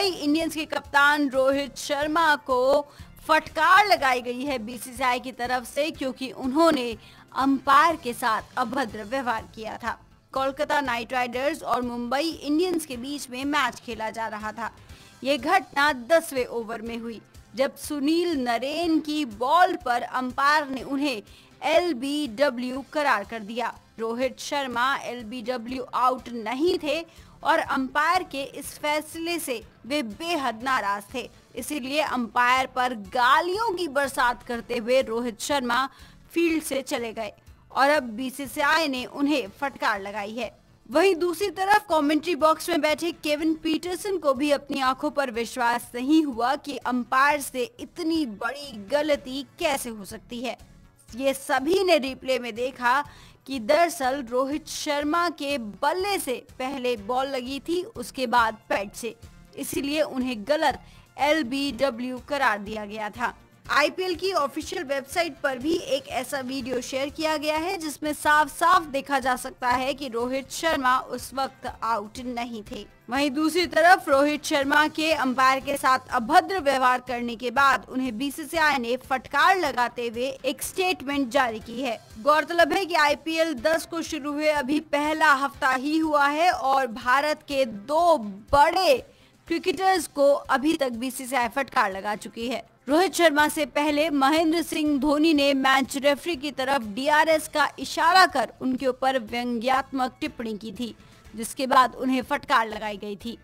Mumbai Indians के कप्तान रोहित शर्मा को फटकार लगाई गई है बीसीसीआई की तरफ से, क्योंकि उन्होंने अंपायर के साथ अभद्र व्यवहार किया था। कोलकाता नाइट राइडर्स और मुंबई इंडियंस के बीच में मैच खेला जा रहा था। ये घटना 10वें ओवर में हुई, जब सुनील नरेन की बॉल पर अंपायर ने उन्हें LBW करार कर दिया। रोहित शर्मा LBW आउट नहीं थे और अंपायर के इस फैसले से वे बेहद नाराज थे। इसीलिए अंपायर पर गालियों की बरसात करते हुए रोहित शर्मा फील्ड से चले गए और अब बीसीसीआई ने उन्हें फटकार लगाई है। वहीं दूसरी तरफ कमेंट्री बॉक्स में बैठे केविन पीटरसन को भी अपनी आंखों पर विश्वास नहीं हुआ कि अंपायर से इतनी बड़ी गलती कैसे हो सकती है। ये सभी ने रिप्ले में देखा कि दरअसल रोहित शर्मा के बल्ले से पहले बॉल लगी थी, उसके बाद पैड से, इसीलिए उन्हें गलत LBW करार दिया गया था। आईपीएल की ऑफिशियल वेबसाइट पर भी एक ऐसा वीडियो शेयर किया गया है जिसमें साफ साफ देखा जा सकता है कि रोहित शर्मा उस वक्त आउट नहीं थे। वहीं दूसरी तरफ रोहित शर्मा के अंपायर के साथ अभद्र व्यवहार करने के बाद उन्हें बीसीसीआई ने फटकार लगाते हुए एक स्टेटमेंट जारी की है। गौरतलब है कि आईपीएल 10 को शुरू हुए अभी पहला हफ्ता ही हुआ है और भारत के 2 बड़े क्रिकेटर्स को अभी तक बीसीसीआई फटकार लगा चुकी है। रोहित शर्मा से पहले महेंद्र सिंह धोनी ने मैच रेफरी की तरफ DRS का इशारा कर उनके ऊपर व्यंग्यात्मक टिप्पणी की थी, जिसके बाद उन्हें फटकार लगाई गई थी।